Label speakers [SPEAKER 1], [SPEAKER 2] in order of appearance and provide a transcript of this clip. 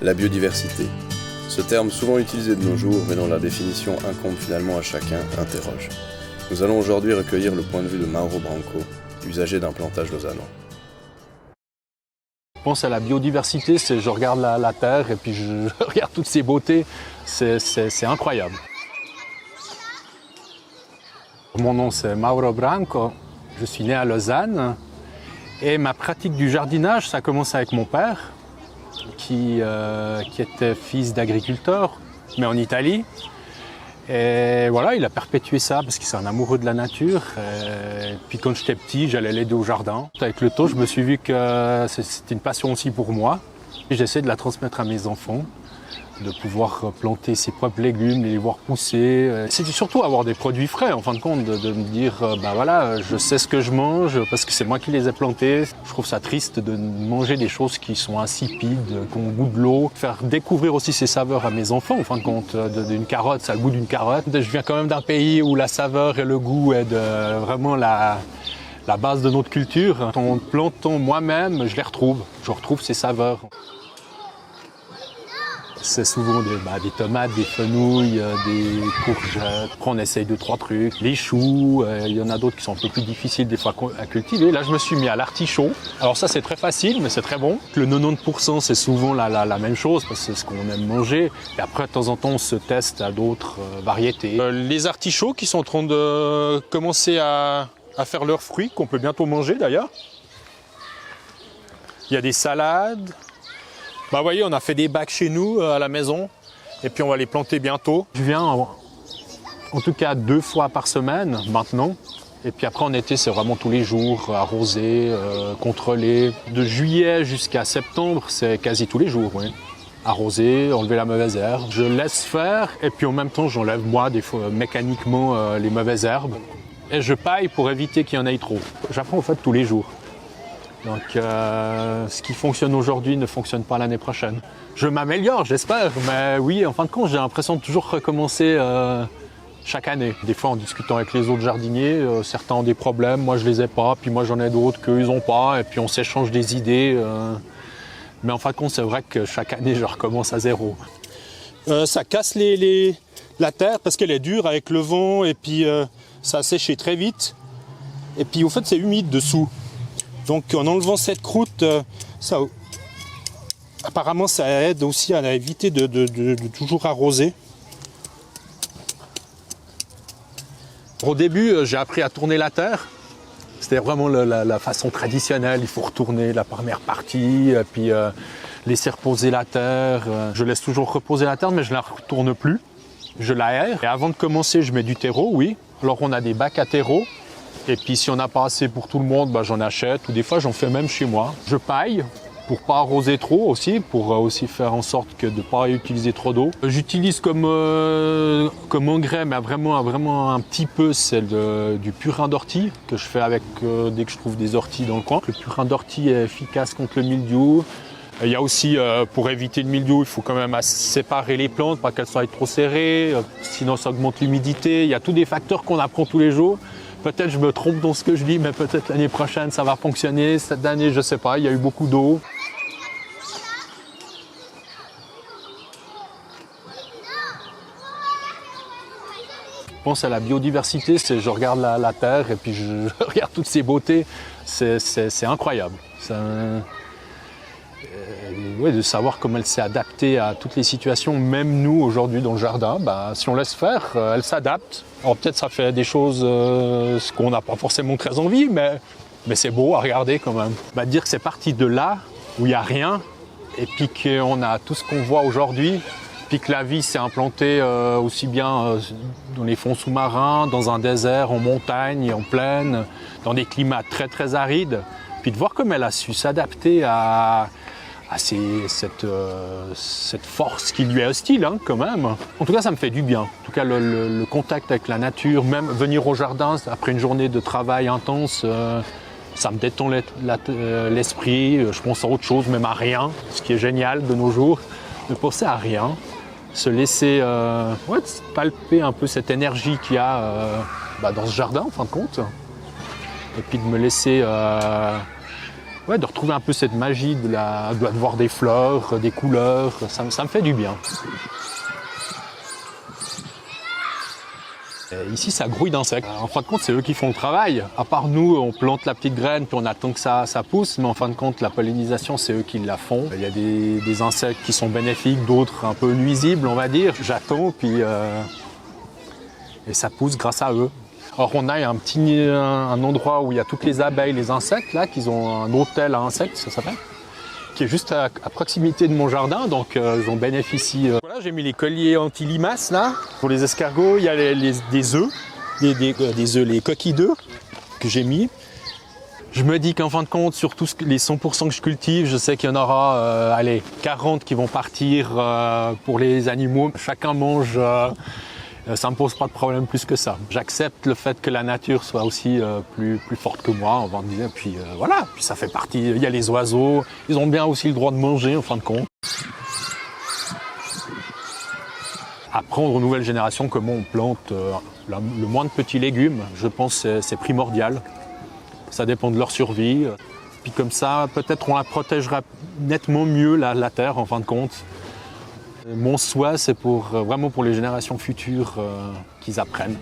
[SPEAKER 1] La biodiversité. Ce terme souvent utilisé de nos jours, mais dont la définition incombe finalement à chacun, interroge. Nous allons aujourd'hui recueillir le point de vue de Mauro Branco, usager d'un plantage lausannois.
[SPEAKER 2] Je pense à la biodiversité, je regarde la terre et puis je regarde toutes ces beautés, c'est incroyable. Mon nom c'est Mauro Branco, je suis né à Lausanne et ma pratique du jardinage, ça a commencé avec mon père qui était fils d'agriculteur, mais en Italie. Et voilà, il a perpétué ça parce qu'il est un amoureux de la nature. Et puis quand j'étais petit, j'allais l'aider au jardin. Avec le temps, je me suis vu que c'était une passion aussi pour moi. J'essaie de la transmettre à mes enfants, de pouvoir planter ses propres légumes, les voir pousser. C'est surtout avoir des produits frais, en fin de compte, de me dire, ben voilà, je sais ce que je mange parce que c'est moi qui les ai plantés. Je trouve ça triste de manger des choses qui sont insipides, qui ont le goût de l'eau. Faire découvrir aussi ces saveurs à mes enfants, en fin de compte, d'une carotte, ça a le goût d'une carotte. Je viens quand même d'un pays où la saveur et le goût est vraiment la base de notre culture. En plantant moi-même, je retrouve ces saveurs. C'est souvent des tomates, des fenouilles, des courgettes. Après, on essaye 2-3 trucs. Les choux, il y en a d'autres qui sont un peu plus difficiles des fois à cultiver. Là, je me suis mis à l'artichaut. Alors ça, c'est très facile, mais c'est très bon. Le 90%, c'est souvent la même chose parce que c'est ce qu'on aime manger. Et après, de temps en temps, on se teste à d'autres variétés. Les artichauts qui sont en train de commencer à faire leurs fruits, qu'on peut bientôt manger d'ailleurs. Il y a des salades. Vous voyez, on a fait des bacs chez nous à la maison et puis on va les planter bientôt. Je viens en tout cas 2 fois par semaine maintenant. Et puis après en été, c'est vraiment tous les jours, arroser, contrôler. De juillet jusqu'à septembre, c'est quasi tous les jours, oui. Arroser, enlever la mauvaise herbe. Je laisse faire et puis en même temps, j'enlève moi des fois mécaniquement les mauvaises herbes. Et je paille pour éviter qu'il y en ait trop. J'apprends en fait tous les jours. Donc ce qui fonctionne aujourd'hui ne fonctionne pas l'année prochaine. Je m'améliore, j'espère, mais oui, en fin de compte, j'ai l'impression de toujours recommencer chaque année. Des fois, en discutant avec les autres jardiniers, certains ont des problèmes, moi je les ai pas, puis moi j'en ai d'autres qu'eux ils ont pas, et puis on s'échange des idées. Mais en fin de compte, c'est vrai que chaque année, je recommence à zéro. Ça casse la terre parce qu'elle est dure avec le vent, et puis ça a séché très vite. Et puis au fait, c'est humide dessous. Donc en enlevant cette croûte, apparemment ça aide aussi à éviter de toujours arroser. Au début, j'ai appris à tourner la terre. C'était vraiment la façon traditionnelle. Il faut retourner la première partie, puis laisser reposer la terre. Je laisse toujours reposer la terre, mais je ne la retourne plus. Je l'aère. Et avant de commencer, je mets du terreau, oui. Alors on a des bacs à terreau. Et puis si on n'a pas assez pour tout le monde, j'en achète ou des fois j'en fais même chez moi. Je paille pour pas arroser trop aussi, pour aussi faire en sorte de ne pas utiliser trop d'eau. J'utilise comme engrais, mais vraiment un petit peu, c'est du purin d'ortie que je fais avec dès que je trouve des orties dans le coin. Le purin d'ortie est efficace contre le mildiou. Il y a aussi, pour éviter le mildiou, il faut quand même séparer les plantes, pas qu'elles soient trop serrées, sinon ça augmente l'humidité. Il y a tous des facteurs qu'on apprend tous les jours. Peut-être je me trompe dans ce que je dis, mais peut-être l'année prochaine ça va fonctionner. Cette année, je ne sais pas, il y a eu beaucoup d'eau. Je pense à la biodiversité, je regarde la terre et puis je regarde toutes ces beautés. C'est incroyable. Ouais, de savoir comment elle s'est adaptée à toutes les situations, même nous aujourd'hui dans le jardin, si on laisse faire, elle s'adapte. Alors peut-être ça fait des choses ce qu'on n'a pas forcément très envie, mais c'est beau à regarder quand même. Dire que c'est parti de là où il n'y a rien, et puis qu'on a tout ce qu'on voit aujourd'hui, puis que la vie s'est implantée aussi bien dans les fonds sous-marins, dans un désert, en montagne, en plaine, dans des climats très très arides, puis de voir comment elle a su s'adapter à cette force qui lui est hostile quand même. En tout cas, ça me fait du bien. En tout cas, le contact avec la nature, même venir au jardin après une journée de travail intense, ça me détend l'esprit. Je pense à autre chose, même à rien. Ce qui est génial de nos jours, de penser à rien, se laisser palper un peu cette énergie qu'il y a dans ce jardin, en fin de compte. Et puis de me laisser ouais, de retrouver un peu cette magie de voir des fleurs, des couleurs, ça me fait du bien. Et ici, ça grouille d'insectes. En fin de compte, c'est eux qui font le travail. À part nous, on plante la petite graine puis on attend que ça pousse, mais en fin de compte, la pollinisation, c'est eux qui la font. Il y a des insectes qui sont bénéfiques, d'autres un peu nuisibles, on va dire. J'attends, puis et ça pousse grâce à eux. Alors on a un endroit où il y a toutes les abeilles, les insectes, là, qu'ils ont un hôtel à insectes, ça s'appelle, qui est juste à proximité de mon jardin, donc j'en bénéficie. Voilà, j'ai mis les colliers anti-limaces là. Pour les escargots, il y a des œufs, les coquilles d'œufs que j'ai mis. Je me dis qu'en fin de compte, sur tous les 100% que je cultive, je sais qu'il y en aura 40 qui vont partir pour les animaux. Chacun mange, ça ne me pose pas de problème plus que ça. J'accepte le fait que la nature soit aussi plus forte que moi, on va dire. Puis voilà, puis ça fait partie. Il y a les oiseaux, ils ont bien aussi le droit de manger en fin de compte. Apprendre aux nouvelles générations comment on plante le moins de petits légumes, je pense que c'est primordial. Ça dépend de leur survie. Puis comme ça, peut-être on la protégera nettement mieux la terre en fin de compte. Mon souhait, c'est vraiment pour les générations futures qu'ils apprennent.